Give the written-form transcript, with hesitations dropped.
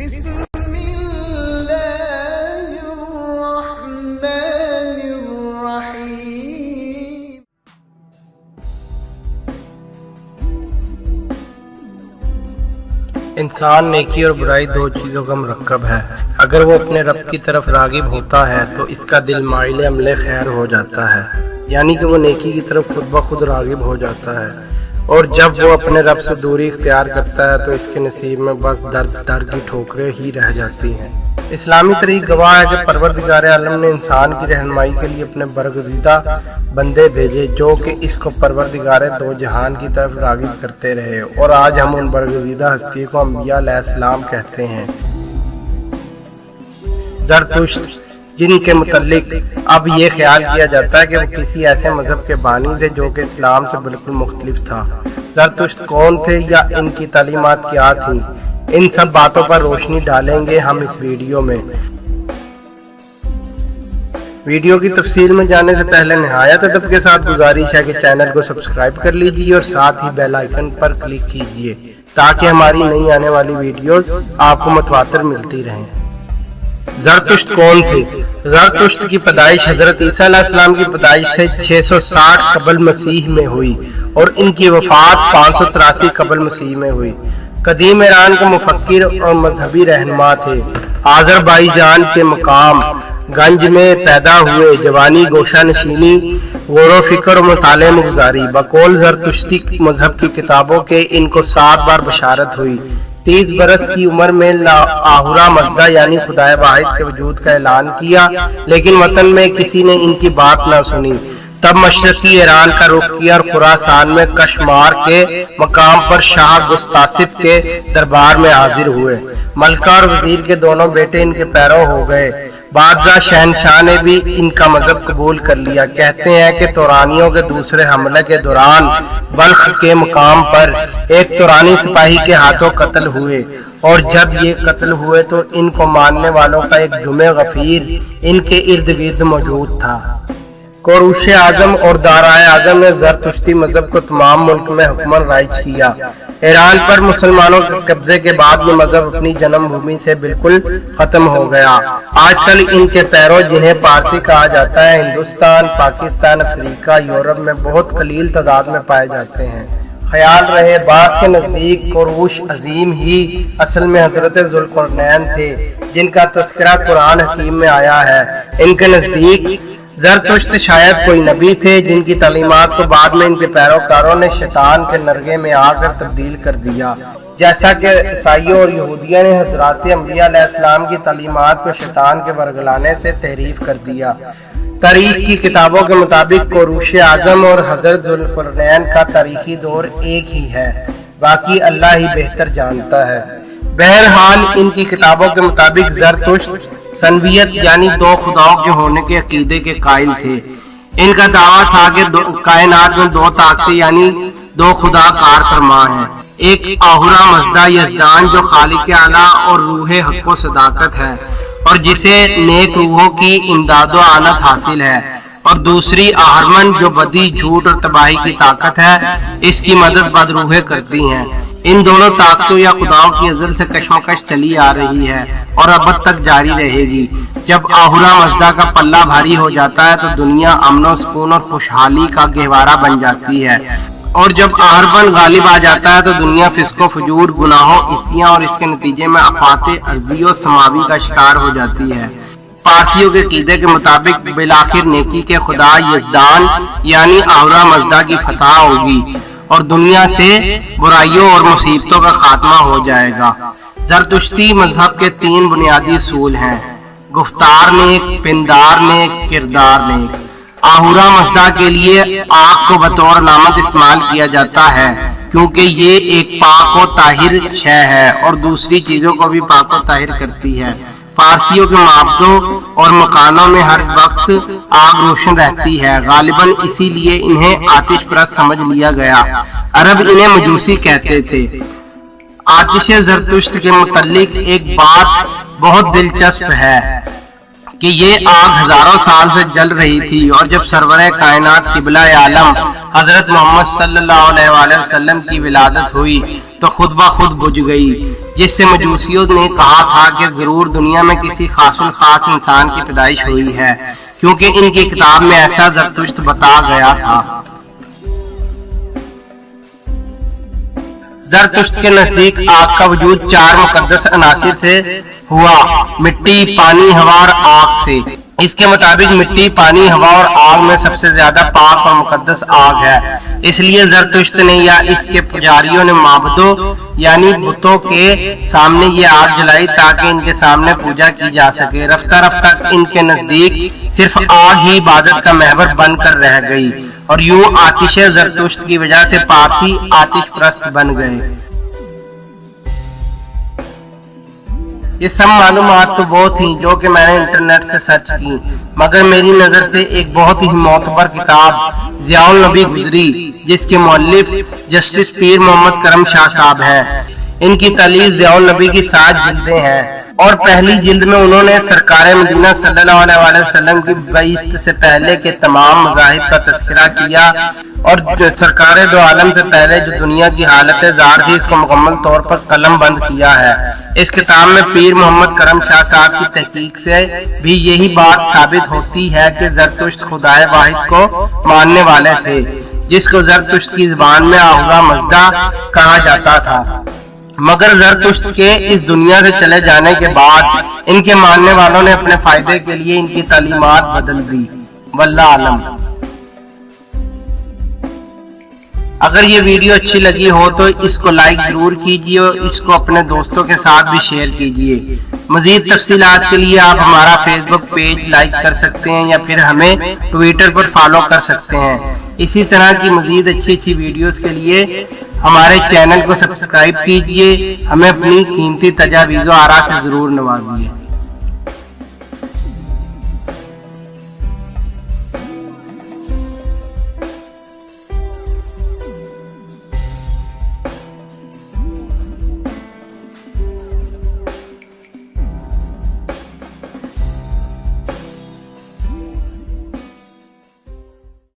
بسم اللہ الرحمن الرحیم۔ انسان نیکی اور برائی دو چیزوں کا مرکب ہے۔ اگر وہ اپنے رب کی طرف راغب ہوتا ہے تو اس کا دل مائل عمل خیر ہو جاتا ہے، یعنی کہ وہ نیکی کی طرف خود بخود راغب ہو جاتا ہے، اور جب وہ اپنے رب سے دوری اختیار کرتا ہے تو اس کے نصیب میں بس درد کی ٹھوکریں ہی رہ جاتی ہیں۔ اسلامی تاریخ گواہ ہے کہ پروردگار عالم نے انسان کی رہنمائی کے لیے اپنے برگزیدہ بندے بھیجے جو کہ اس کو پروردگار دو جہان کی طرف راغب کرتے رہے، اور آج ہم ان برگزیدہ ہستی کو انبیاء علیہ السلام کہتے ہیں۔ زرتشت، جن کے متعلق اب یہ خیال کیا جاتا ہے کہ وہ کسی ایسے مذہب کے بانی تھے جو کہ اسلام سے بالکل مختلف تھا۔ زرتشت کون تھے یا ان کی تعلیمات کیا تھیں، ان سب باتوں پر روشنی ڈالیں گے ہم اس ویڈیو میں۔ ویڈیو کی تفصیل میں جانے سے پہلے نہایت ادب کے ساتھ گزارش ہے کہ چینل کو سبسکرائب کر لیجیے اور ساتھ ہی بیل آئیکن پر کلک کیجیے تاکہ ہماری نئی آنے والی ویڈیوز آپ کو متواتر ملتی رہیں۔ زرتشت کون تھے؟ زرتشت کی پیدائش حضرت عیسیٰ علیہ السلام کی پیدائش سے 660 قبل مسیح میں ہوئی اور ان کی وفات 583 قبل مسیح میں ہوئی۔ قدیم ایران کے مفکر اور مذہبی رہنما تھے۔ آذربائیجان کے مقام گنج میں پیدا ہوئے، جوانی گوشہ نشینی، غور و فکر و مطالعے میں گزاری۔ بقول زرتشتی مذہب کی کتابوں کے ان کو 7 بار بشارت ہوئی۔ 30 برس کی عمر میں آہورا مزدا یعنی خدائے واحد کے وجود کا اعلان کیا، لیکن وطن میں کسی نے ان کی بات نہ سنی۔ تب مشرقی ایران کا رخ کیا اور خراسان میں کشمار کے مقام پر شاہ گستاسف کے دربار میں حاضر ہوئے۔ ملکہ اور وزیر کے دونوں بیٹے ان کے پیرو ہو گئے۔ بادشاہ شہنشاہ نے بھی ان کا مذہب قبول کر لیا۔ کہتے ہیں کہ تورانیوں کے دوسرے حملے کے دوران بلخ کے مقام پر ایک تورانی سپاہی کے ہاتھوں قتل ہوئے، اور جب یہ قتل ہوئے تو ان کو ماننے والوں کا ایک جمع غفیر ان کے ارد گرد موجود تھا۔ کوروش اعظم اور دارائے اعظم نے زرتشتی مذہب کو تمام ملک میں حکمران رائج کیا۔ ایران پر مسلمانوں کے قبضے کے بعد یہ مذہب اپنی جنم بھومی سے بالکل ختم ہو گیا۔ آج کل ان کے پیرو جنہیں پارسی کہا جاتا ہے ہندوستان، پاکستان، افریقہ، یورپ میں بہت قلیل تعداد میں پائے جاتے ہیں۔ خیال رہے بعض کے نزدیک کوروش عظیم ہی اصل میں حضرت ذوالقرنین تھے جن کا تذکرہ قرآن حکیم میں آیا ہے۔ ان کے نزدیک زرتشت شاید کوئی نبی تھے جن کی تعلیمات کو بعد میں ان کے پیروکاروں نے شیطان کے نرغے میں آ کر تبدیل کر دیا، جیسا کہ عیسائیوں اور یہودیوں نے حضرات انبیاء علیہ السلام کی تعلیمات کو شیطان کے ورگلانے سے تحریف کر دیا۔ تاریخ کی کتابوں کے مطابق کوروش اعظم اور حضرت ذوالقرنین کا تاریخی دور ایک ہی ہے، باقی اللہ ہی بہتر جانتا ہے۔ بہرحال ان کی کتابوں کے مطابق زرتشت سنویت یعنی دو خداؤں کے ہونے کے عقیدے کے قائل تھے۔ ان کا دعویٰ تھا کہ کائنات میں 2 طاقتیں یعنی 2 خدا کار فرما ہیں، ایک آہورا مزدا یزدان جو خالق اعلیٰ اور روح حق و صداقت ہے اور جسے نیک روحوں کی امداد و آنت حاصل ہے، اور دوسری آہرمن جو بدی، جھوٹ اور تباہی کی طاقت ہے، اس کی مدد بدروحیں کرتی ہیں۔ ان دونوں طاقتوں یا خداؤں کی ازل سے کشمکش چلی آ رہی ہے اور ابد تک جاری رہے گی۔ جب آہورا مزدا کا پلہ بھاری ہو جاتا ہے تو دنیا امن و سکون اور خوشحالی کا گہوارہ بن جاتی ہے، اور جب آہرمن غالب آ جاتا ہے تو دنیا فسق و فجور، گناہوں، عصیاں اور اس کے نتیجے میں آفات ارضی و سماوی کا شکار ہو جاتی ہے۔ پارسیوں کے عقیدے کے مطابق بالآخر نیکی کے خدا یزدان یعنی آہورا مزدا کی فتح ہوگی اور دنیا سے برائیوں اور مصیبتوں کا خاتمہ ہو جائے گا۔ زرتشتی مذہب کے 3 بنیادی اصول ہیں: گفتار نیک، پندار نیک، کردار نیک۔ آہورا مزدا کے لیے آگ کو بطور علامت استعمال کیا جاتا ہے کیونکہ یہ ایک پاک و طاہر شے ہے اور دوسری چیزوں کو بھی پاک و طاہر کرتی ہے۔ پارسیوں کے معبدوں اور مکانوں میں ہر وقت آگ روشن رہتی ہے، غالباً اسی لیے انہیں آتش پرست سمجھ لیا گیا۔ عرب انہیں مجوسی کہتے تھے۔ آتش زرتشت کے متعلق ایک بات بہت دلچسپ ہے کہ یہ آگ ہزاروں سال سے جل رہی تھی، اور جب سرور کائنات قبلہ عالم حضرت محمد صلی اللہ علیہ وآلہ وسلم کی ولادت ہوئی تو خود بخود بجھ گئی۔ جس سے مجوسیوں نے کہا تھا کہ ضرور دنیا میں کسی خاص الخاص انسان کی پیدائش ہوئی ہے، کیونکہ ان کی کتاب میں ایسا زرتشت بتا گیا تھا۔ زرتشت کے نزدیک آگ کا وجود 4 مقدس عناصر سے ہوا: مٹی، پانی، ہوا اور آگ سے۔ اس کے مطابق مٹی، پانی، ہوا اور آگ میں سب سے زیادہ پاک اور مقدس آگ ہے۔ اس لیے زرتشت نے یا اس کے پجاریوں نے معبدوں یعنی بتوں کے سامنے یہ آگ جلائی تاکہ ان کے سامنے پوجا کی جا سکے۔ رفتہ رفتہ ان کے نزدیک صرف آگ ہی عبادت کا محور بن کر رہ گئی، اور یوں آتش زرتشت کی وجہ سے پارسی آتش پرست بن گئے۔ یہ سب معلومات تو وہ تھیں جو کہ میں نے انٹرنیٹ سے سرچ کی، مگر میری نظر سے ایک بہت ہی معتبر کتاب ضیاء النبی گزری، جس کے مؤلف جسٹس پیر محمد کرم شاہ صاحب ہیں۔ ان کی تالیف ضیاء النبی کی 7 جلدیں ہیں، اور پہلی جلد میں انہوں نے سرکار مدینہ صلی اللہ علیہ وسلم کی بعثت سے پہلے کے تمام مذاہب کا تذکرہ کیا، اور سرکار دو عالم سے پہلے جو دنیا کی حالت زار تھی اس کو مکمل طور پر قلم بند کیا ہے۔ اس کتاب میں پیر محمد کرم شاہ صاحب کی تحقیق سے بھی یہی بات ثابت ہوتی ہے کہ زرتشت خدائے واحد کو ماننے والے تھے، جس کو زرتشت کی زبان میں آہوزہ مزدہ کہا جاتا تھا۔ مگر زرتشت کے اس دنیا سے چلے جانے کے بعد ان کے ماننے والوں نے اپنے فائدے کے لیے ان کی تعلیمات بدل دی، واللہ عالم۔ اگر یہ ویڈیو اچھی لگی ہو تو اس کو لائک ضرور کیجیے اور اس کو اپنے دوستوں کے ساتھ بھی شیئر کیجیے۔ مزید تفصیلات کے لیے آپ ہمارا فیس بک پیج لائک کر سکتے ہیں یا پھر ہمیں ٹویٹر پر فالو کر سکتے ہیں۔ اسی طرح کی مزید اچھی ویڈیوز کے لیے ہمارے چینل کو سبسکرائب کیجیے۔ ہمیں اپنی قیمتی تجاویز و آراء سے ضرور نوازیے۔